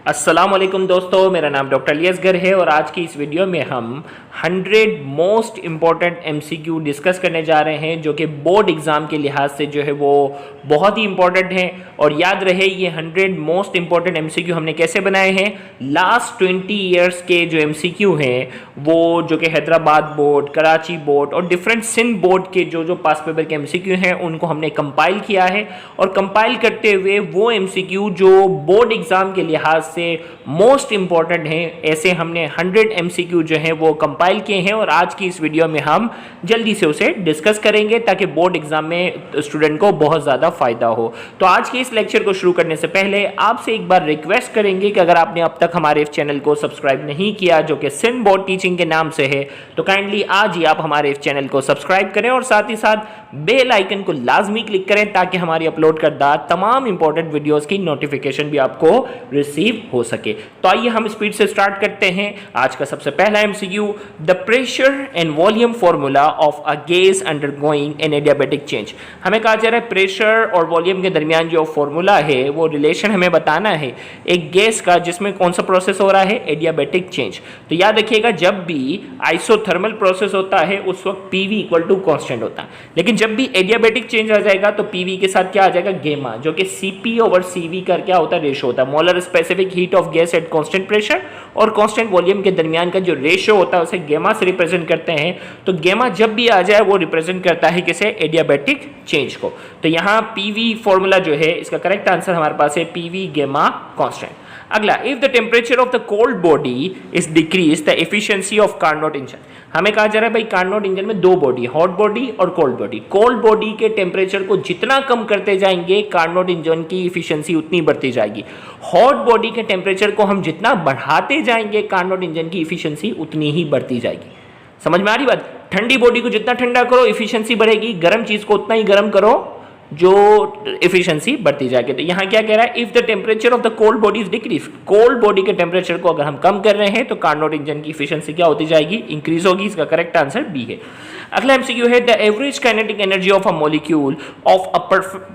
अस्सलाम वालेकुम दोस्तों, मेरा नाम डॉक्टर अलियसगर है और आज की इस वीडियो में हम 100 मोस्ट इम्पॉर्टेंट एमसीक्यू डिस्कस करने जा रहे हैं जो कि बोर्ड एग्ज़ाम के लिहाज से जो है वो बहुत ही इम्पॉर्टेंट हैं। और याद रहे ये 100 मोस्ट इम्पॉर्टेंट एमसीक्यू हमने कैसे बनाए हैं, लास्ट 20 ईयर्स के जो एमसीक्यू हैं वो जो कि हैदराबाद बोर्ड, कराची बोर्ड और डिफरेंट सिंध बोर्ड के जो पास पेपर के एमसीक्यू हैं उनको हमने कंपाइल किया है। और कंपाइल करते हुए वो एमसीक्यू जो बोर्ड एग्ज़ाम के लिहाज से मोस्ट इंपॉर्टेंट हैं, ऐसे हमने 100 एमसीक्यू जो हैं वो कंपाइल किए हैं और आज की इस वीडियो में हम जल्दी से उसे डिस्कस करेंगे ताकि बोर्ड एग्जाम में स्टूडेंट को बहुत ज़्यादा फायदा हो। तो आज के इस लेक्चर को शुरू करने से पहले आपसे एक बार रिक्वेस्ट करेंगे कि अगर आपने अब तक हमारे इस चैनल को सब्सक्राइब नहीं किया जो कि सिंध बोर्ड टीचिंग के नाम से है, तो काइंडली आज ही आप हमारे इस चैनल को सब्सक्राइब करें और साथ ही साथ बेल आइकन को लाजमी क्लिक करें ताकि हमारी अपलोड करदा तमाम इंपॉर्टेंट वीडियोस की नोटिफिकेशन भी आपको रिसीव हो सके। तो आइए हम स्पीड से स्टार्ट करते हैं। आज का सबसे पहला MCQ, the pressure and volume formula of a gas undergoing an adiabatic change. हमें कहा जा रहा है प्रेशर और वॉल्यूम के दरमियान जो फॉर्मूला है वो रिलेशन हमें बताना है एक गैस का जिसमें कौन सा प्रोसेस हो रहा है, एडियाबैटिक चेंज। तो याद रखिएगा जब भी आइसोथर्मल प्रोसेस होता है उस वक्त पीवी इक्वल टू कांस्टेंट होता है, लेकिन जब भी एडियाबैटिक चेंज आ जाएगा तो पीवी के साथ क्या आ जाएगा, गेमा, जो कि सीपी ओवर सीवी का क्या होता है, रेशो होता है, molar specific heat of gas at constant pressure और कांस्टेंट वॉल्यूम के दरमियान का जो रेशियो होता है उसे गेमा से रिप्रेजेंट करते हैं। तो गेमा जब भी आ जाए वो रिप्रेजेंट करता है किसे, एडियाबैटिक चेंज को। तो यहाँ पीवी फॉर्मूला जो है इसका करेक्ट आंसर हमारे पास है पीवी गेमा कांस्टेंट। अगला, if the temperature of the cold body is decrease the efficiency of Carnot engine. हमें कहा जा रहा है भाई कार्नोट इंजन में दो बॉडी, हॉट बॉडी और कोल्ड बॉडी। कोल्ड बॉडी के टेम्परेचर को जितना कम करते जाएंगे कार्नोट इंजन की एफिशिएंसी उतनी बढ़ती जाएगी। हॉट बॉडी के टेम्परेचर को हम जितना बढ़ाते जाएंगे कार्नोट इंजन की एफिशिएंसी उतनी ही बढ़ती जाएगी। समझ में आ रही बात? ठंडी बॉडी को जितना ठंडा करो एफिशिएंसी बढ़ेगी, गर्म चीज को उतना ही गर्म करो जो एफिशिएंसी बढ़ती जाएगी। तो यहाँ क्या कह रहा है, if the temperature of the cold body is decrease, cold body के टेम्परेचर को अगर हम कम कर रहे हैं तो कार्नोट इंजन की एफिशिएंसी क्या होती जाएगी, इंक्रीज होगी। इसका करेक्ट आंसर बी है। अगला एमसीक्यू है, the average kinetic energy of a molecule of a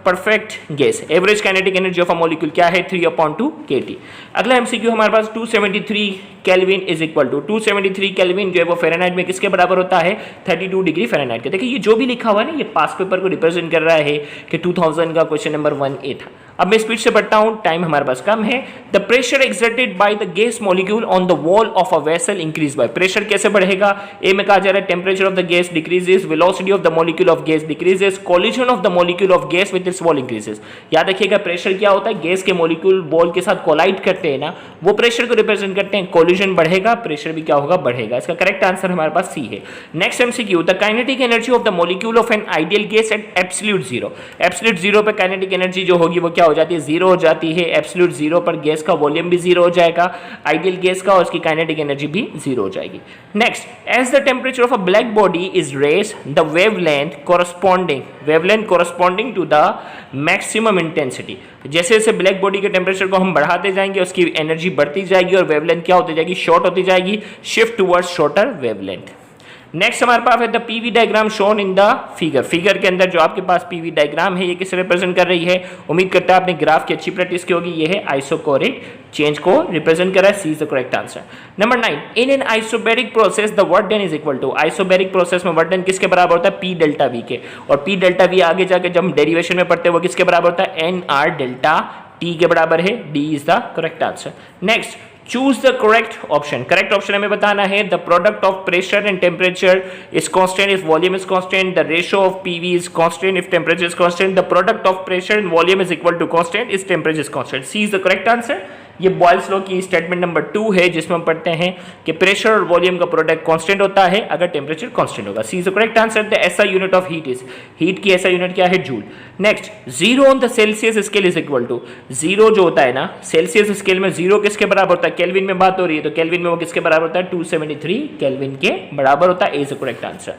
perfect gas. Average kinetic energy of a molecule क्या है, 3/2 kT। अगला एमसीक्यू हमारे पास 273 kelvin is equal to 273 kelvin जो है वो फ़ारेनहाइट में किसके बराबर होता है, 32 डिग्री फ़ारेनहाइट के। देखिए ये जो भी लिखा हुआ है ना ये पास पेपर को रिप्रेजेंट कर रहा है कि 2000 का क्वेश्चन नंबर 1A था। अब मैं स्पीड से पढ़ता हूं, टाइम हमारे पास कम है। The pressure exerted by the gas molecule on the wall of a vessel increase by. Pressure कैसे बढ़ेगा, ए में कहा जा रहा है temperature of the gas decreases, velocity of the molecule of gas decreases, collision of the molecule of gas with its wall increases. याद रखिएगा pressure क्या होता है, गैस के मॉलिक्यूल बॉल के साथ कोलाइड करते हैं ना, वो प्रेशर को रिप्रेजेंट करते हैं। कोलिजन बढ़ेगा, प्रेशर भी क्या होगा, बढ़ेगा। इसका करेक्ट आंसर हमारे पास सी है। Next MCQ, the kinetic energy of the molecule of an ideal gas at absolute zero. Absolute zero पे काइनेटिक एनर्जी जो होगी वो क्या हो जाती है, जीरो हो जाती है। एब्सोल्यूट जीरो पर गैस का वॉल्यूम भी जीरो हो जाएगा, आइडियल गैस का, और उसकी काइनेटिक एनर्जी भी जीरो हो जाएगी। Next, as the temperature of a black body is raise the wavelength corresponding to the maximum intensity. जैसे जैसे ब्लैक बॉडी के टेम्परेचर को हम बढ़ाते जाएंगे उसकी एनर्जी बढ़ती जाएगी और वेवलेंथ क्या होती जाएगी, शॉर्ट होती जाएगी, shift towards shorter wavelength. Next हमारे पास है the PV diagram shown in the figure. Figure के अंदर जो आपके पास पीवी डायग्राम है ये किसे रिप्रेजेंट कर रही है, उम्मीद करता है आपने ग्राफ की अच्छी प्रैक्टिस की होगी। ये है आइसोकोरिक चेंज को रिप्रेजेंट कर रहा है, C is the correct answer. Number 9, in an isobaric process the work done is equal to. Isobaric process में वर्क डन किसके बराबर होता है, पी डेल्टा वी के, और पी डेल्टा वी आगे जाके जब हम डेरिवेशन में पढ़ते हैं वो किसके बराबर होता है, एन आर डेल्टा टी के बराबर है। D is the correct answer. Next, choose the correct option. Correct option हमें बताना है, the product of pressure and temperature is constant if volume is constant, the ratio of PV is constant if temperature is constant, the product of pressure and volume is equal to constant if temperature is constant. C is the correct answer. ये Boyle's law की statement number 2 है जिसमें हम पढ़ते हैं कि pressure और volume का प्रोडक्ट कांस्टेंट होता है अगर टेम्परेचर कांस्टेंट होगा। C is the correct answer. The SI unit of heat is, heat की एसआई यूनिट क्या है, joule. Next, zero on the Celsius scale is equal to, zero जो होता है ना सेल्सियस स्केल में जीरो किसके बराबर होता है, केल्विन में बात हो रही है तो केल्विन में वो किसके बराबर होता है, 273 केल्विन के बराबर होता है। Is the correct answer.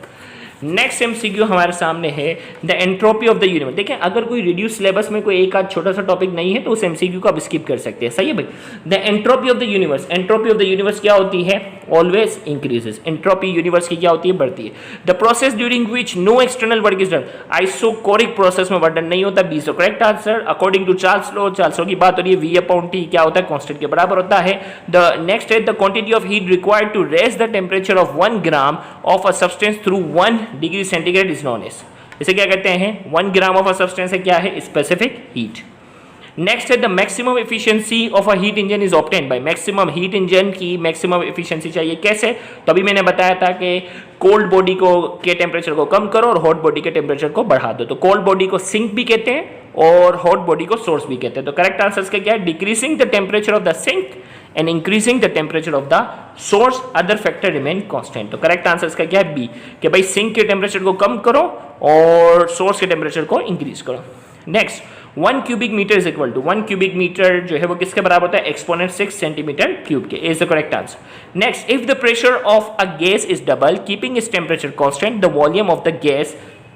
Next MCQ हमारे सामने है the entropy of the universe. देखें अगर कोई रिड्यूस सिलेबस में कोई एक आध छोटा सा टॉपिक नहीं है तो उस एमसीक्यू को आप स्किप कर सकते हैं, सही है भाई। The entropy of the universe, entropy of the universe क्या होती है? Always increases. एंट्रोपी यूनिवर्स की क्या होती है? बढ़ती है। The process during which no external work is done, isochoric process में वर्क डन नहीं होता। B is the correct answer according to Charles law. Charles law की बात हो रही है, वी अपॉन टी क्या होता है? कांस्टेंट के बराबर होता है। द नेक्स्ट है the quantity of heat required to raise the temperature of 1 gram of a substance through 1 degree centigrade is known as, इसे क्या कहते हैं? 1 ग्राम ऑफ अ सब्सटेंस है क्या है? Specific heat. नेक्स्ट है the maximum efficiency of a heat engine is obtained by, maximum heat engine की maximum efficiency चाहिए कैसे? तो अभी मैंने बताया था कि कोल्ड बॉडी को के टेम्परेचर को कम करो और हॉट बॉडी के टेम्परेचर को बढ़ा दो। तो कोल्ड बॉडी को सिंक भी कहते हैं और हॉट बॉडी को सोर्स भी कहते हैं। तो करेक्ट आंसर इसका क्या है? Decreasing the temperature of the sink and increasing the temperature of the source, other factor remain constant. तो करेक्ट आंसर इसका क्या है? बी, कि भाई सिंक के टेम्परेचर को कम करो और सोर्स के टेम्परेचर को इंक्रीज करो। Next 1 cubic metre is equal to, 1 cubic metre जो है वो किसके बराबर होता है? एक्सपोनेंट 6 सेंटीमीटर क्यूब के, is the correct answer. Next if the pressure of a gas is double keeping its temperature constant the volume of the gas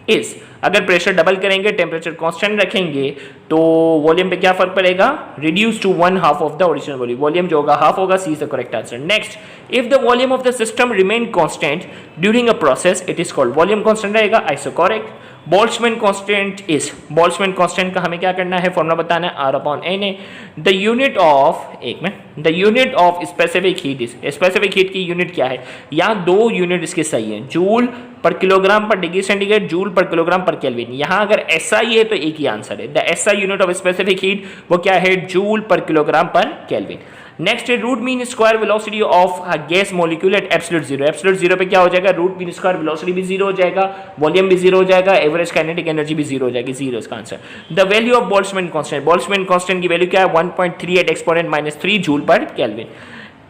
is, अगर pressure double करेंगे टेम्परेचर कांस्टेंट रखेंगे तो वॉल्यूम पे क्या फर्क पड़ेगा? Reduce to 1/2 of the original volume, volume जो होगा हाफ होगा। C is the correct answer. Next if the volume of the system remain constant during a process it is called, volume constant रहेगा isochoric. Boltzmann constant is, Boltzmann constant का हमें क्या करना है? Formula बताना है, R अपॉन N है। The unit of, एक मिनट, the unit of specific heat is, specific heat की यूनिट क्या है? यहाँ दो यूनिट इसके सही है, joule per kilogram per degree centigrade, joule per kilogram per kelvin. यहाँ अगर SI है तो एक ही आंसर है। The SI unit of specific heat वो क्या है? Joule per kilogram per kelvin. Next है root mean square velocity of gas molecule at absolute zero, absolute zero पे क्या हो जाएगा? रूट मीन स्क्वायर वेलोसिटी भी जीरो हो जाएगा, वॉल्यूम भी जीरो हो जाएगा, एवरेज काइनेटिक एनर्जी भी जीरो हो जाएगी, जीरो इसका answer. The value of Boltzmann constant, Boltzmann constant की वैल्यू क्या है? 1.38 एक्सपोनेंट -3 जूल पर kelvin.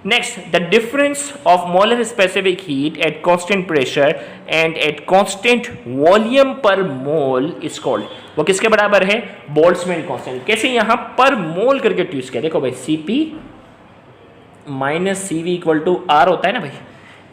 Next, the difference of molar specific heat at constant pressure and at constant volume per mole is called, वो किसके बराबर है? Boltzmann constant. कैसे? यहाँ पर मोल करके यूज किया, देखो भाई Cp minus CV equal to R होता है ना भाई,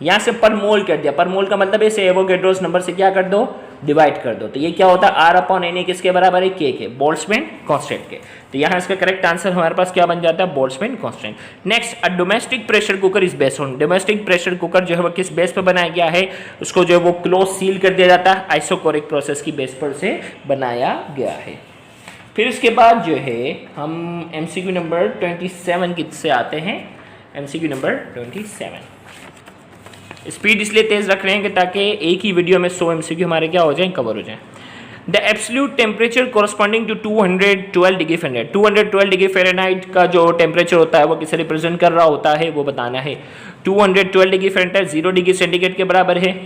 यहाँ से पर मोल कर दिया। पर मोल का मतलब है इसे एवोगैड्रोस नंबर से क्या कर दो? डिवाइड कर दो। तो ये क्या होता है? R अपॉन N किसके बराबर है? K के, बोल्ट्जमैन कांस्टेंट के। तो यहाँ इसका करेक्ट आंसर हमारे पास क्या बन जाता है? Boltzmann constant. Next, a domestic pressure cooker is based on, domestic pressure cooker जो है वो किस बेस पर बनाया गया है? उसको जो है वो क्लोज सील कर दिया जाता है, आइसोकोरिक प्रोसेस की बेस पर से बनाया गया है। फिर उसके बाद जो है हम MCQ नंबर 27 की से आते हैं। MCQ नंबर 27, स्पीड इसलिए तेज रख रहे हैं कि ताकि एक ही वीडियो में 100 MCQ हमारे क्या हो जाएं? कवर हो जाएं। The absolute temperature corresponding to 212 degree Fahrenheit, 212 degree Fahrenheit का जो टेम्परेचर होता है वो किसे रिप्रेजेंट कर रहा होता है? वो बताना है। 212 डिग्री फ़ारेनहाइट 0 डिग्री सेंटीग्रेड के बराबर है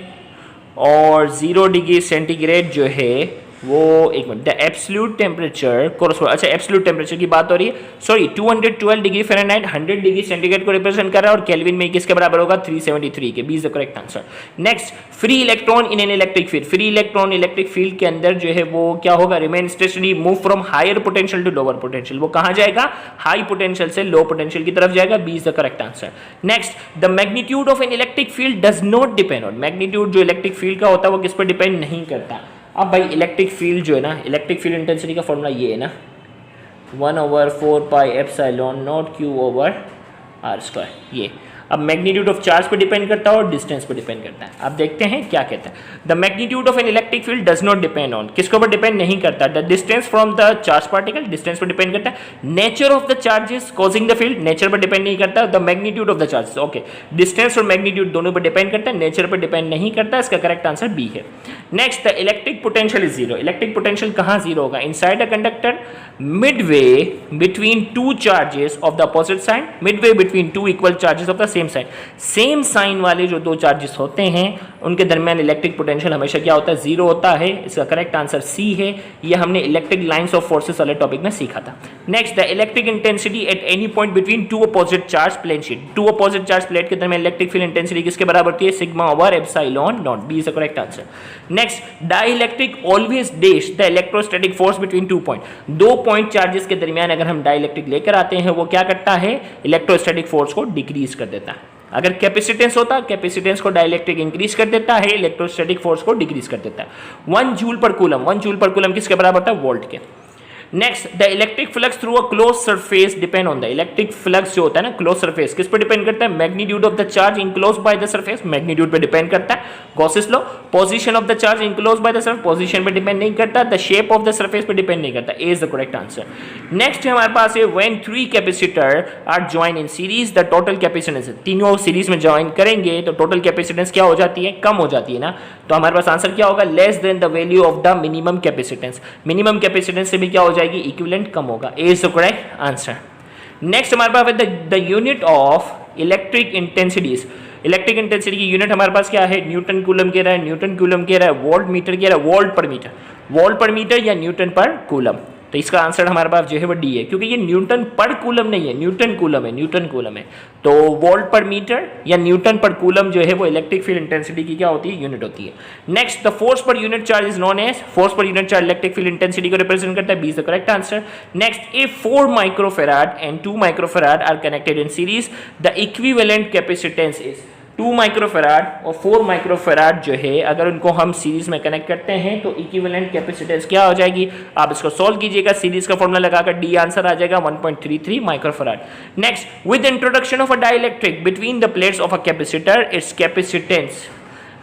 और 0 डिग्री सेंटीग्रेड जो है वो, एक मिनट, द एब्सोल्यूट टेम्परेचर कोरस्पॉन्ड, अच्छा एब्सोल्यूट टेम्परेचर की बात हो रही है, sorry 212 degree Fahrenheit 100 degree centigrade को रिप्रेजेंट कर रहा है और केल्विन में किसके बराबर होगा? 373 के, B is the correct answer. Next, free electron in an electric field, free electron electric field के अंदर जो है वो क्या होगा? Remain stationary, move from higher potential to lower potential, वो कहाँ जाएगा? हाई पोटेंशियल से लो पोटेंशियल की तरफ जाएगा, B is the correct answer. Next, the magnitude of an electric field does not depend on, magnitude जो इलेक्ट्रिक फील्ड का होता है वो किस पर डिपेंड नहीं करता। अब भाई इलेक्ट्रिक फील्ड जो है ना, इलेक्ट्रिक फील्ड इंटेंसिटी का फॉर्मूला ये है ना, 1/4πε0Q/R², ये। अब मैग्नीट्यूड ऑफ चार्ज पे डिपेंड करता है और डिस्टेंस पे डिपेंड करता है। अब देखते हैं क्या कहता है। The magnitude of an electric field does not depend on, किसके ऊपर डिपेंड नहीं करता? The distance from the charge particle, distance पर डिपेंड करता है। Nature of the charges causing the field, nature पर डिपेंड नहीं करता। The magnitude of the charges, okay, distance और मैग्नीट्यूड दोनों पर डिपेंड करता है, नेचर पर डिपेंड नहीं करता। इसका करेक्ट आंसर बी है। Next, the electric potential is zero, electric potential कहाँ जीरो होगा? Inside a conductor midway between two charges of the opposite sign, midway between two equal charges of the same sign, same sign वाले जो दो charges होते हैं उनके दरमियान electric potential हमेशा क्या होता है? जीरो होता है। इसका करेक्ट आंसर सी है। ये हमने इलेक्ट्रिक लाइंस ऑफ फोर्सेस वाले टॉपिक में सीखा था। Next, the electric intensity at any point between two opposite charge plane sheet, two opposite charge plate के दरमियान इलेक्ट्रिक फील्ड इंटेंसिटी किसके बराबर होती है? Sigma over epsilon naught, B is the correct answer. Next, dielectric always dash the electrostatic force between 2 point, 2 point charges के दरमियान अगर हम डाइलेक्ट्रिक लेकर आते हैं वो क्या करता है? इलेक्ट्रोस्टैटिक फोर्स को डिक्रीज कर देता है। अगर कैपेसिटेंस होता, कैपेसिटेंस को डाइलेक्ट्रिक इंक्रीज कर देता है, इलेक्ट्रोस्टैटिक फोर्स को डिक्रीज कर देता है। 1 जूल पर कूलम, 1 जूल पर कूलम किसके बराबर होता है? वोल्ट के। Next, the electric flux through a close surface depend on the, electric flux जो होता है ना क्लोज सरफेस, किस पर डिपेंड करता है? Magnitude of the charge enclose by the surface, magnitude पे डिपेंड करता है। Gauss's law, position of the charge enclose by the surface, position पे डिपेंड नहीं करता। The shape of the surface पे डिपेंड नहीं करता। A is the correct answer. Next हमारे पास है when 3 capacitor are join in series the total capacitance, तीनों सीरीज में जॉइन करेंगे तो टोटल कैपेसिटेंस क्या हो जाती है? कम हो जाती है ना। तो हमारे पास आंसर क्या होगा? Less than the value of the minimum capacitance, minimum capacitance से भी क्या हो जाएगी? इक्विवेलेंट कम होगा। A is the correct answer. Next हमारे पास है the unit of electric intensities, electric intensity की यूनिट हमारे पास क्या है? न्यूटन कूलम कह रहा है, न्यूटन कूलम कह रहा है, वोल्ट मीटर कह रहा है, वोल्ट पर मीटर, वोल्ट पर मीटर या न्यूटन पर कूलम। तो इसका आंसर हमारे पास जो है वो डी है, क्योंकि ये न्यूटन पर कूलम नहीं है, न्यूटन कूलम है, न्यूटन कूलम है। तो वोल्ट पर मीटर या न्यूटन पर कूलम जो है वो इलेक्ट्रिक फील्ड इंटेंसिटी की क्या होती है? यूनिट होती है। Next, the force per unit charge is known as, force per unit charge electric field intensity को रिप्रेजेंट करता है। B is the correct answer. Next, if 4 microfarad and 2 microfarad are connected in series the equivalent capacitance is, 2 microfarad और 4 microfarad जो है अगर उनको हम series में कनेक्ट करते हैं तो इक्विवेलेंट कैपेसिटेंस क्या हो जाएगी? आप इसको सॉल्व कीजिएगा, सीरीज का फॉर्मूला लगाकर डी आंसर आ जाएगा 1.33 microfarad. Next, with introduction of a dielectric between the plates of a capacitor it's capacitance,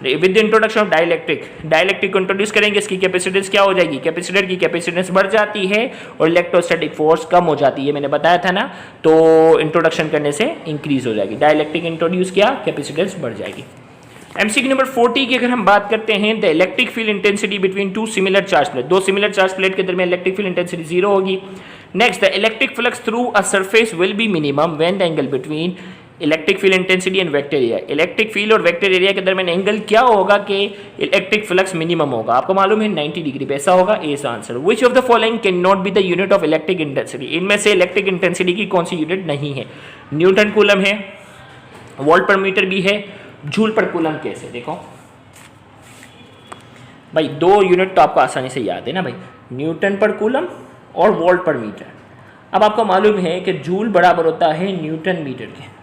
with introduction of dielectric, dielectric को इंट्रोड्यूस करेंगे, इसकी कैपेसिटेंस क्या हो जाएगी? कैपेसिटर की कैपेसिटेंस बढ़ जाती है और इलेक्ट्रोस्टैटिक फोर्स कम हो जाती है, मैंने बताया था ना। तो इंट्रोडक्शन करने से इंक्रीज हो जाएगी, डाइलेक्ट्रिक इंट्रोड्यूस किया, कैपेसिटेंस बढ़ जाएगी। एमसीक्यू नंबर 40 की अगर हम बात करते हैं, the electric field intensity between 2 similar charge plate, 2 similar charge plate के दरमियान इलेक्ट्रिक फील्ड इंटेंसिटी 0 होगी। Next, the electric flux through a surface will be minimum when the angle between electric field intensity and vector area, electric field और vector area के दरमियान angle क्या होगा कि electric flux minimum होगा? आपको मालूम है 90 डिग्री पे, ऐसा होगा। A is answer. Which of the following can not be the unit of electric intensity, इनमें से इलेक्ट्रिक इंटेंसिटी की कौन सी यूनिट नहीं है? न्यूटन कूलम है, वोल्ट पर मीटर भी है, जूल पर कूलम कैसे? देखो भाई 2 यूनिट तो आपको आसानी से याद है ना भाई, न्यूटन पर कूलम और वोल्ट पर मीटर। अब आपको मालूम है कि जूल बराबर होता है न्यूटन मीटर के,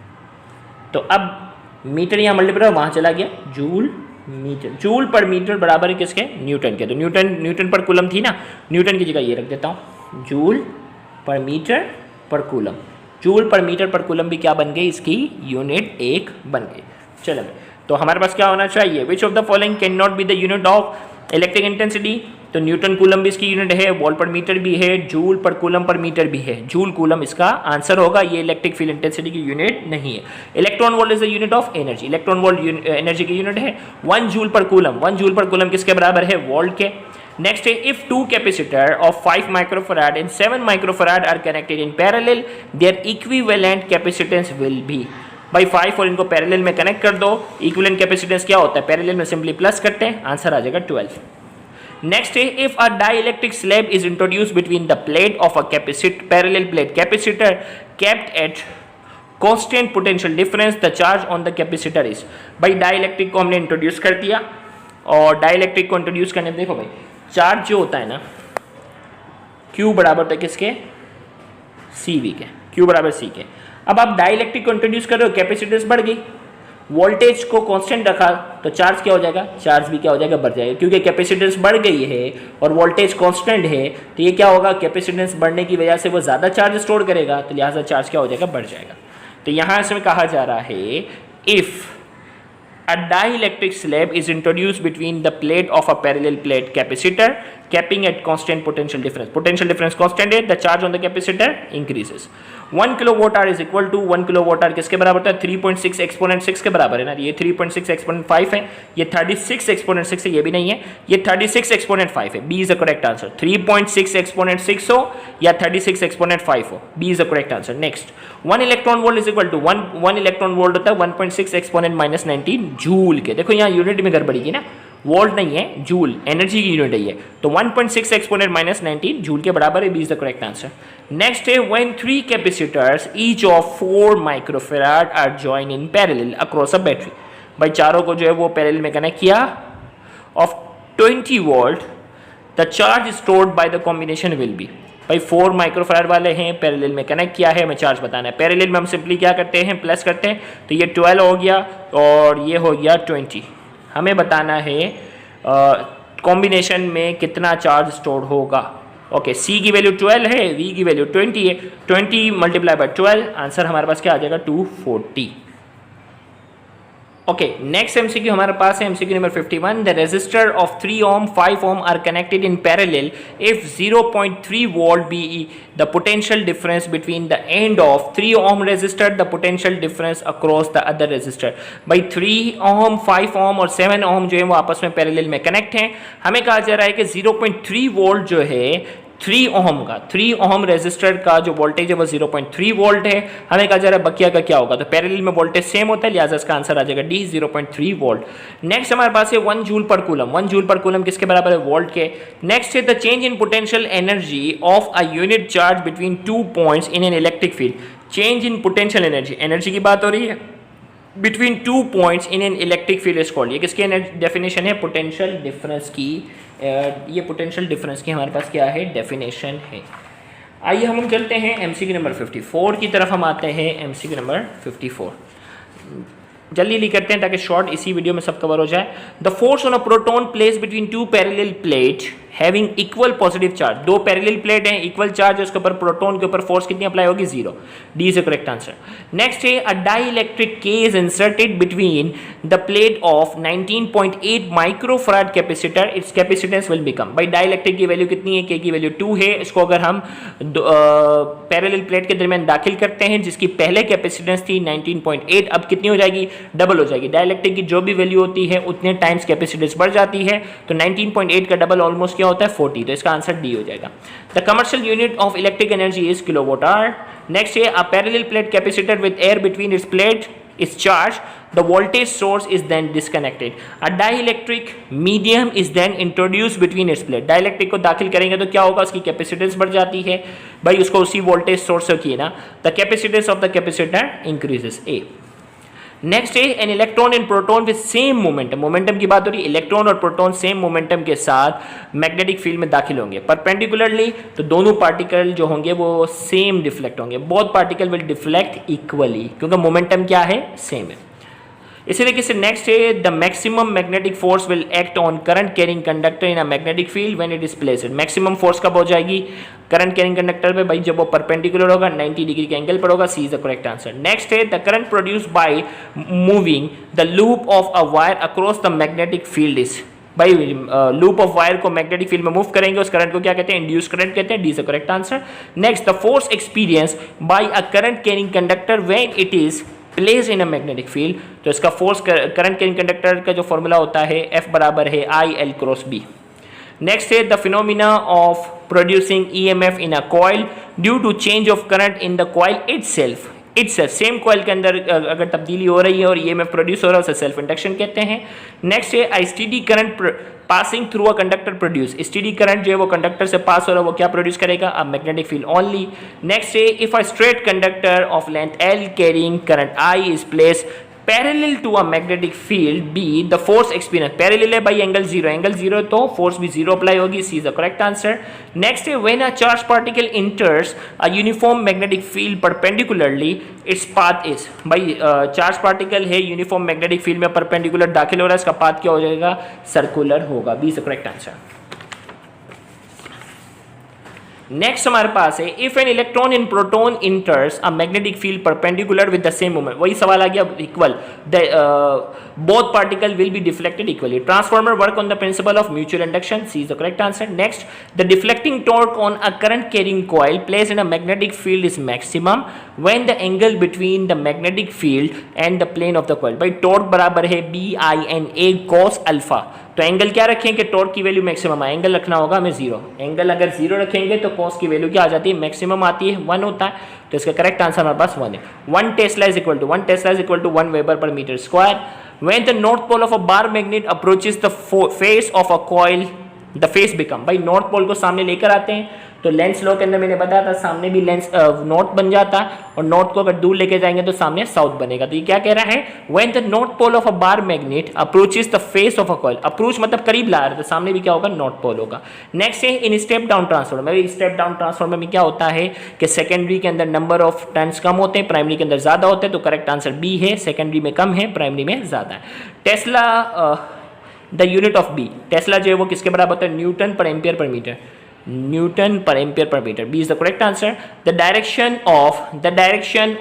तो अब मीटर यहाँ मल्टीप्लाई वहाँ चला गया, joule metre, joule per metre बराबर है किसके? न्यूटन के। तो न्यूटन पर कूलम थी ना, न्यूटन की जगह ये रख देता हूँ, जूल पर मीटर पर कूलम, जूल पर मीटर पर कूलम भी क्या बन गई? इसकी यूनिट 1 बन गई। चलो तो हमारे पास क्या होना चाहिए? Which of the following can not be the unit of electric intensity, तो न्यूटन कूलम भी इसकी यूनिट है, वोल्ट पर मीटर भी है, जूल पर कूलम पर मीटर भी है, जूल कूलम इसका आंसर होगा, ये इलेक्ट्रिक फील्ड इंटेंसिटी की यूनिट नहीं है। Electron volt is the unit of energy, electron volt energy की यूनिट है। 1 जूल पर कूलम, 1 जूल पर कूलम किसके बराबर है? वोल्ट के। नेक्स्ट है, if 2 capacitor of 5 microfarad and 7 microfarad are connected in parallel their equivalent capacitance will be, भाई 5 और इनको पैरेलल में कनेक्ट कर दो, इक्विवेलेंट कैपेसिटेंस क्या होता है? पैरेलल में सिंपली प्लस करते हैं, आंसर आ जाएगा 12। नेक्स्ट है, if a dielectric slab is introduce between the plate of a capacitor, parallel plate capacitor kept at constant potential difference the charge on the capacitor is, भाई dielectric को हमने introduce कर दिया और डाइलेक्ट्रिक को introduce करने देखो भाई चार्ज जो होता है ना, Q बराबर होता है किसके? CV के, Q बराबर C के। अब आप डाइलेक्ट्रिक को इंट्रोड्यूस कर रहे हो, कैपेसिटेंस बढ़ गई, वोल्टेज को कांस्टेंट रखा तो चार्ज क्या हो जाएगा? चार्ज भी क्या हो जाएगा? बढ़ जाएगा, क्योंकि कैपेसिटेंस बढ़ गई है और वोल्टेज कांस्टेंट है, तो ये क्या होगा? कैपेसिटेंस बढ़ने की वजह से वो ज़्यादा चार्ज स्टोर करेगा, तो लिहाजा चार्ज क्या हो जाएगा? बढ़ जाएगा। तो यहाँ इसमें कहा जा रहा है, if a dielectric slab is introduced between the plate of a parallel plate capacitor capping at constant potential difference constant है, the charge on the capacitor increases। 1 kilowatt hour is equal to 1 kilowatt hour किसके बराबर होता है? 3.6 exponent 6 के बराबर है ना, ये 3.6 एक्सपोनेंट 5 है, ये 36 एक्सपोनेंट 6 है, ये भी नहीं है, ये 36 एक्सपोनेंट 5 है। B is the correct answer. 3.6 exponent 6 हो या 36 एक्सपोनेंट 5 हो, B is the correct answer. Next, 1 electron volt is equal to 1 electron volt होता है 1.6 एक्सपोनेंट माइनस 19 जूल के। देखो यहाँ यूनिट में गड़बड़ी की ना, वोल्ट नहीं है, जूल, एनर्जी की यूनिट है ये, तो 1.6 एक्सपोनेंट माइनस 19 जूल के बराबर है, B is the correct answer. Next है, when 3 capacitors each of 4 microfarad are join in parallel across a battery, भाई चारों को जो है वो पैरेलल में कनेक्ट किया, of 20 volt the charge stored by the combination will be, भाई 4 माइक्रोफैराड वाले हैं, पैरेलल में कनेक्ट किया है, हमें चार्ज बताना है। पैरेलल में हम सिंपली क्या करते हैं, प्लस करते हैं, तो ये 12 हो गया और ये हो गया 20। हमें बताना है कॉम्बिनेशन में कितना चार्ज स्टोर होगा। ओके, C की वैल्यू 12 है, V की वैल्यू 20 है, 20 मल्टीप्लाई बाय 12, आंसर हमारे पास क्या आ जाएगा 240। ओके, नेक्स्ट एमसीक्यू हमारे पास है MCQ number 51। The resistor of 3 ohm 5 ohm are connected in parallel if 0.3 volt be the potential difference between the end of 3 ohm resistor the potential difference across the other resistor. भाई 3 ohm 5 ohm और 7 ohm जो है वो आपस में parallel में connect हैं। हमें कहा जा रहा है कि 0.3 वोल्ट जो है 3 ओम का, 3 ओम रेजिस्टर का जो वोल्टेज है वो 0.3 वोल्ट है। हमें कहा जा रहा है बकिया का क्या होगा, तो पैरेलल में वोल्टेज सेम होता है, लिहाजा इसका आंसर आ जाएगा डी 0.3 वोल्ट। नेक्स्ट हमारे पास है 1 जूल पर कूलम। 1 जूल पर कूलम किसके बराबर है, वोल्ट के। नेक्स्ट है the change in potential energy of a unit charge between 2 points in an electric field. Change in potential energy, energy की बात हो रही है, between 2 points in an electric field is called. ये किसकी डेफिनेशन है, पोटेंशियल डिफरेंस की। ये पोटेंशियल डिफरेंस की हमारे पास क्या है, डेफिनेशन है। आइए हम चलते हैं एमसीक्यू नंबर 54 की तरफ। हम आते हैं एमसीक्यू नंबर 54, जल्दी करते हैं ताकि शॉर्ट इसी वीडियो में सब कवर हो जाए। The force on a proton place between 2 parallel plate having equal positive charge. 2 parallel plate हैं, इक्वल चार्ज है, उसके ऊपर प्रोटॉन के ऊपर फोर्स कितनी अप्लाई होगी, 0। D is the correct answer. Next है a dielectric case inserted between the plate of 19.8 microfarad capacitor, it's capacitance will become. भाई डाइइलेक्ट्रिक की वैल्यू कितनी है, के की वैल्यू 2 है। इसको अगर हम पैरेलल प्लेट के दरमियान दाखिल करते हैं, जिसकी पहले कैपेसिटेंस थी 19.8, अब कितनी हो जाएगी, डबल हो जाएगी। डाइइलेक्ट्रिक की जो भी वैल्यू होती है उतने टाइम्स कैपेसिटेंस बढ़ जाती है, तो 19.8 का डबल ऑलमोस्ट क्या होता है, 40, तो इसका आंसर डी हो जाएगा। The commercial unit of electric energy is kilowatt hour. Next है a parallel plate capacitor with air between its plate is charged, the voltage source is then disconnected. A dielectric medium is then introduced between its plate. Dielectric को दाखिल करेंगे तो क्या होगा, उसकी capacitance बढ़ जाती है। भाई उसको उसी वोल्टेज सोर्स से किए ना, the capacitance of the capacitor increases. A next है an electron in proton with same momentum. Momentum की बात हो रही है, इलेक्ट्रॉन और प्रोटॉन सेम मोमेंटम के साथ मैग्नेटिक फील्ड में दाखिल होंगे परपेंडिकुलरली, तो दोनों पार्टिकल जो होंगे वो सेम डिफ्लेक्ट होंगे। Both particle will deflect equally, क्योंकि मोमेंटम क्या है, सेम है। इसी तरीके से नेक्स्ट है the maximum magnetic force will act on current carrying conductor in a magnetic field when it is placed. Maximum force कब हो जाएगी करंट कैरिंग कंडक्टर पे, भाई जब वो परपेंडिकुलर होगा, 90 डिग्री के एंगल पर होगा। C is the correct answer. Next है the current produced by moving the loop of a wire across the magnetic field is. भाई लूप ऑफ वायर को मैग्नेटिक फील्ड में मूव करेंगे, उस करंट को क्या कहते हैं, इंड्यूस करंट कहते हैं। D is the correct answer. Next the force experience by a current carrying conductor when it is place in a magnetic field, तो इसका फोर्स करंट कैरिंग कंडक्टर का जो फॉर्मूला होता है F बराबर है I L cross B। Next है the phenomena of producing EMF in a coil due to change of current in the coil itself. Same coil के अंदर अगर तब्दीली हो रही है और EMF प्रोड्यूस हो रहा है, उसे सेल्फ इंडक्शन कहते हैं। नेक्स्ट है I steady current passing through a conductor produce. Steady current जो है वो कंडक्टर से पास हो रहा है, वो क्या प्रोड्यूस करेगा, a magnetic field only. Next है if a straight conductor of length L carrying current I is place parallel to a magnetic field B, the force experience, parallel है भाई एंगल 0, एंगल 0 तो फोर्स भी 0 apply होगी। C is the correct answer. Next है when a charge particle enters a uniform magnetic field perpendicularly its path is. भाई charge particle है uniform magnetic field में perpendicular दाखिल हो रहा है, इसका पाथ क्या हो जाएगा, सर्कुलर होगा। B is the correct answer. Next हमारे पास है if an electron in proton enters a magnetic field perpendicular with the same moment. वही सवाल आ गया, equal both particle will be deflected equally. Transformer work on the principle of mutual induction. C is the correct answer. Next the deflecting torque on a current carrying coil placed in a magnetic field is maximum when the angle between the magnetic field and the plane of the coil. भाई torque बराबर है BINA cos alpha, तो angle क्या रखें कि torque की value maximum है, angle रखना होगा हमें 0। एंगल अगर 0 रखेंगे तो कॉस की वैल्यू क्या आ जाती है, मैक्सिमम आती है, 1 होता है, तो इसका करेक्ट आंसर हमारे पास 1 है। 1 tesla is equal to 1 weber per metre square. When the north pole of a bar magnet approaches the face of a coil the face become. भाई नॉर्थ पोल को सामने लेकर आते हैं तो लेंस लॉ के अंदर मैंने बताया था सामने भी लेंस नॉर्थ बन जाता है और नॉर्थ को अगर दूर लेके जाएंगे तो सामने साउथ बनेगा। तो ये क्या कह रहा है, when the north pole of a bar magnet approaches the face of a coil, approach मतलब करीब ला रहा है तो सामने भी क्या होगा, नॉर्थ पोल होगा। नेक्स्ट है इन स्टेप डाउन ट्रांसफॉर्मर में, स्टेप डाउन ट्रांसफॉर्मर में क्या होता है कि सेकेंडरी के अंदर नंबर ऑफ टर्न्स कम होते हैं, प्राइमरी के अंदर ज्यादा होते हैं, तो करेक्ट आंसर बी है, सेकेंडरी में कम है, प्राइमरी में ज्यादा है। Tesla the unit of B, tesla जो है वो किसके बराबर होता है, Newton per ampere per metre, newton per ampere per metre, B is the correct answer. The direction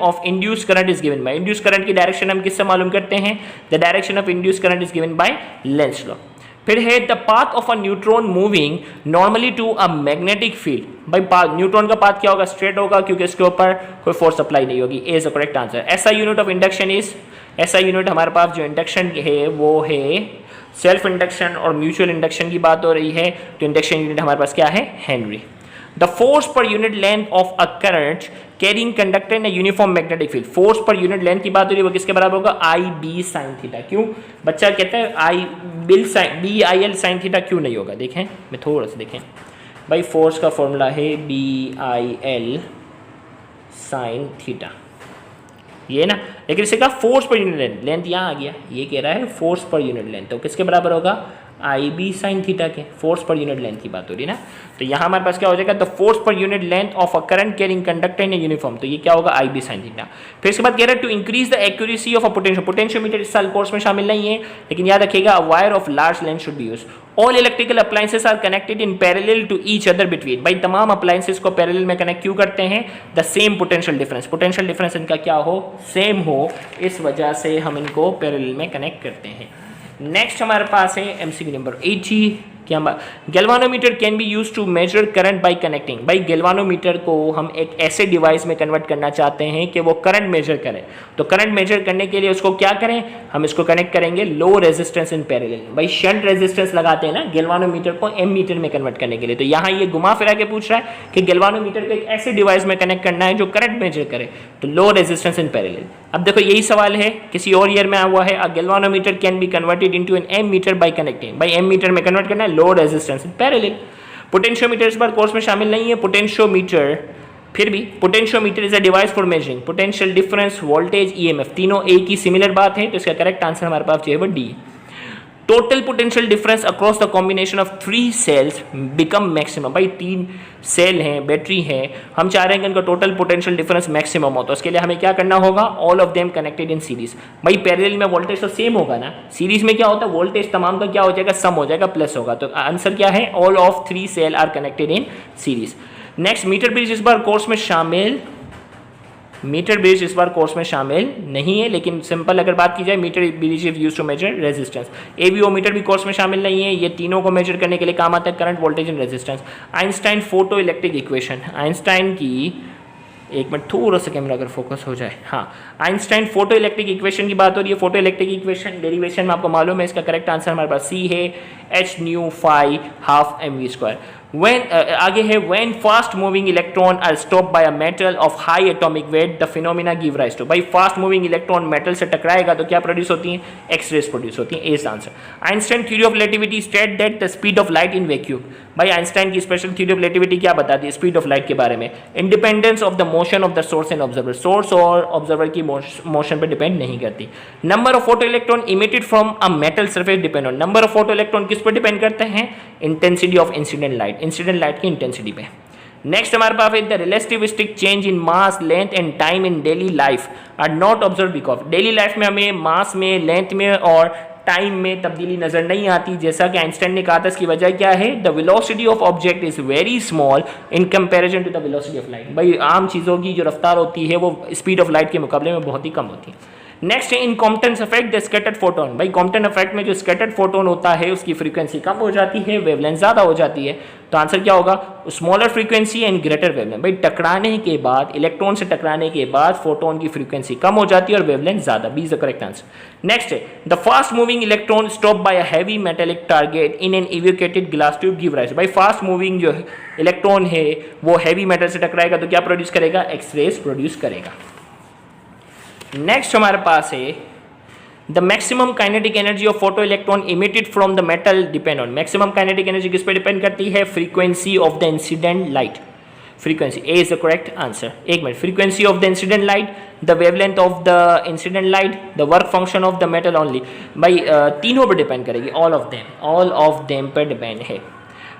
of induce current is given by, induce current की direction हम किससे मालूम करते हैं, the direction of induce current is given by Lenz law. फिर है the path of a neutron moving normally to a magnetic field, भाई neutron का पाथ क्या होगा, स्ट्रेट होगा क्योंकि इसके ऊपर कोई फोर्स अप्लाई नहीं होगी, ए इज द करेक्ट आंसर। ऐसा यूनिट ऑफ इंडक्शन इज, ऐसा यूनिट हमारे पास जो इंडक्शन है वो है सेल्फ इंडक्शन और म्यूचुअल इंडक्शन की बात हो रही है तो इंडक्शन यूनिट हमारे पास क्या है, Henry. The force per unit length of a current carrying conductor in a uniform magnetic field, force per unit length की बात हो रही है वो किसके बराबर होगा, आई बी साइन थीटा। क्यों बच्चा कहता है I B I L sine theta क्यों नहीं होगा, देखें मैं थोड़ा सा देखें भाई, फोर्स का फॉर्मूला है B I L sine theta, ये ना, लेकिन इसे कहा force per unit length, length यहाँ आ गया, ये कह रहा है फोर्स पर यूनिट लेंथ, तो किसके बराबर होगा, आई बी साइन थीटा के, फोर्स पर यूनिट लेंथ की बात हो रही है ना। तो यहाँ हमारे पास क्या हो जाएगा, the force per unit length of a current carrying conductor in uniform, तो ये क्या होगा, आई बी साइन थीटा। फिर इसके बाद कह रहा है to increase the accuracy of a potentio, potentiometer इस साल कोर्स में शामिल नहीं है लेकिन याद रखिएगा, a wire of large length should be use. All electrical appliances are connected in parallel to each other between, भाई तमाम अप्लायंसेस को पैरेलल में कनेक्ट क्यों करते हैं, the same potential difference, potential difference इनका क्या हो, सेम हो, इस वजह से हम इनको पैरेलल में कनेक्ट करते हैं। नेक्स्ट हमारे पास है एमसीक्यू नंबर 80, क्या galvanometer can be use to measure current by connecting, भाई गैल्वानोमीटर को हम एक ऐसे डिवाइस में कन्वर्ट करना चाहते हैं कि वो करंट मेजर करे, तो करंट मेजर करने के लिए उसको क्या करें, हम इसको कनेक्ट करेंगे लो रेजिस्टेंस इन पैरेलल, भाई शंट रेजिस्टेंस लगाते हैं ना गैल्वानोमीटर को एम मीटर में कन्वर्ट करने के लिए, तो यहाँ ये घुमा फिरा के पूछ रहा है कि गैल्वानोमीटर को एक ऐसे डिवाइस में कनेक्ट करना है जो करंट मेजर करे, तो लो रेजिस्टेंस इन पैरेलल। अब देखो यही सवाल है, किसी और ईयर में आया हुआ है, a galvanometer can be converted into an ammeter by connecting, भाई एम मीटर में कन्वर्ट करना है low resistance in parallel. Potentiometer इस बार कोर्स में शामिल नहीं है, पोटेंशियोमीटर फिर भी, potentiometer is a device for measuring potential difference, voltage, EMF, तीनों एक ही सिमिलर बात है, तो इसका करेक्ट आंसर हमारे पास जो है वो D. Total potential difference across the combination of 3 sales become maximum, भाई 3 सेल हैं, बैटरी है, हम चाह रहे हैं कि इनका टोटल पोटेंशियल डिफरेंस मैक्सिमम हो, तो उसके लिए हमें क्या करना होगा, all of them connected in series, भाई पैरेलल में वोल्टेज तो सेम होगा ना, सीरीज में क्या होता है वोल्टेज तमाम का क्या हो जाएगा, सम हो जाएगा, प्लस होगा, तो आंसर क्या है, all of 3 cell are connected in series. Next metre bridge इस बार कोर्स में शामिल, मीटर ब्रिज इस बार कोर्स में शामिल नहीं है, लेकिन सिंपल अगर बात की जाए meter bridge is used to measure resistance. AVO meter भी कोर्स में शामिल नहीं है, ये तीनों को मेजर करने के लिए काम आता है, current, voltage and resistance. Einstein photo electric equation, Einstein की, एक मिनट थोड़ा सा कैमरा अगर फोकस हो जाए, हाँ, आइंस्टाइन फोटो इलेक्ट्रिक इक्वेशन की बात हो रही है, फोटो इलेक्ट्रिक इक्वेशन डेरिवेशन में आपको मालूम है, इसका करेक्ट आंसर हमारे पास सी है, h nu phi half m v square. When आगे है when fast moving electron are stopped by a metal of high atomic weight the phenomena give rise to, भाई फास्ट मूविंग इलेक्ट्रॉन मेटल से टकराएगा तो क्या produce होती है, X-rays produce होती है, is answer. Einstein theory of relativity state that the speed of light in vacuum, भाई Einstein की स्पेशल थ्योरी ऑफ रिलेटिविटी क्या बताती है स्पीड ऑफ लाइट के बारे में, independence of the motion of the source and observer, source और observer की मोशन पर डिपेंड नहीं करती। Number of photo electron emitted from a metal surface depend on, number of photo electron किस पर डिपेंड करते हैं, intensity of incident light, incident light की इंटेंसिटी पे। नेक्स्ट हमारे पास है the relativistic change in mass, length and time in daily life are not observe because, daily life में हमें मास में, लेंथ में और टाइम में तब्दीली नजर नहीं आती, जैसा कि आइंस्टाइन ने कहा था, इसकी वजह क्या है, the velocity of object is very small in comparison to the velocity of light, भाई आम चीज़ों की जो रफ्तार होती है वो स्पीड ऑफ लाइट के मुकाबले में बहुत ही कम होती है। नेक्स्ट है in Compton effect the scattered photon, भाई कॉम्पटन इफेक्ट में जो स्कैटर्ड फोटोन होता है उसकी फ्रीक्वेंसी कम हो जाती है, वेवलेंथ ज़्यादा हो जाती है, तो आंसर क्या होगा, smaller frequency and greater wavelength, भाई टकराने के बाद, इलेक्ट्रॉन से टकराने के बाद फोटोन की फ्रीक्वेंसी कम हो जाती है और वेवलेंथ ज़्यादा, B is the correct answer. Next है the fast moving electron stop by a heavy metallic target in an evacuated glass tube give rise, भाई फास्ट मूविंग जो इलेक्ट्रॉन है वो हैवी मेटल से टकराएगा तो क्या प्रोड्यूस करेगा, एक्सरेज प्रोड्यूस करेगा। नेक्स्ट हमारे पास है the maximum kinetic energy of photo electron emitted from the metal depend on, maximum kinetic energy किस पे डिपेंड करती है, frequency of the incident light, frequency, A is the correct answer. एक minute, frequency of the incident light, the wavelength of the incident light, the work function of the metal only. भाई तीनों पर depend करेगी, all of them पर depend है।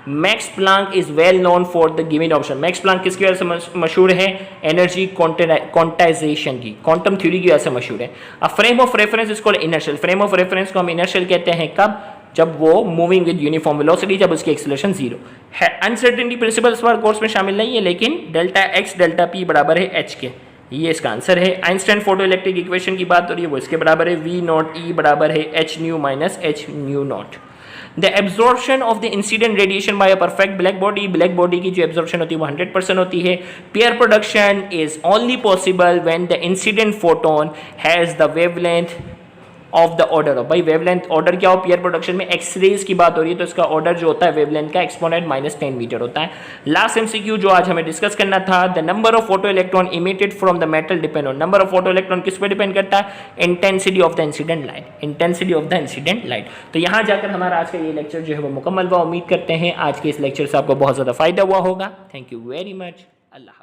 Max Planck is well known for the given option. Max Planck किसकी वजह से मशहूर है? एनर्जी क्वांटाइजेशन की, क्वांटम थ्योरी की वजह से मशहूर है। A frame of reference is called inertial. Frame of reference को हम इनर्शियल कहते हैं कब? जब वो मूविंग विद यूनिफॉर्म वेलोसिटी, जब उसकी एक्सेलरेशन जीरो है। अनसर्टेनिटी प्रिंसिपल इस बार कोर्स में शामिल नहीं है, लेकिन डेल्टा एक्स डेल्टा पी बराबर है एच के, ये इसका आंसर है। आइंस्टाइन फोटो इलेक्ट्रिक इक्वेशन की बात हो रही है, वो इसके बराबर है, वी नॉट ई बराबर है h nu minus h nu naught. The absorption of the incident radiation by a perfect black body की जो एब्जॉर्प्शन होती है वो 100% होती है। Pair production is only possible when the incident photon has the wavelength of the order of, भाई wavelength order क्या हो? पेयर प्रोडक्शन में एक्सरेज की बात हो रही है तो इसका ऑर्डर जो होता है वेवलेंथ का एक्सपोनेंट -10 मीटर होता है। लास्ट एमसीक्यू जो आज हमें डिस्कस करना था, the number of photo electron emitted from the metal depend on, number of photo electron किस पे डिपेंड करता है? Intensity of the incident light, intensity of the incident light. तो यहाँ जाकर हमारा आज का ये लेक्चर जो है वो मुकम्मल हुआ। उम्मीद करते हैं आज के इस लेक्चर से आपको बहुत ज़्यादा फायदा हुआ होगा। Thank you very much. Allah.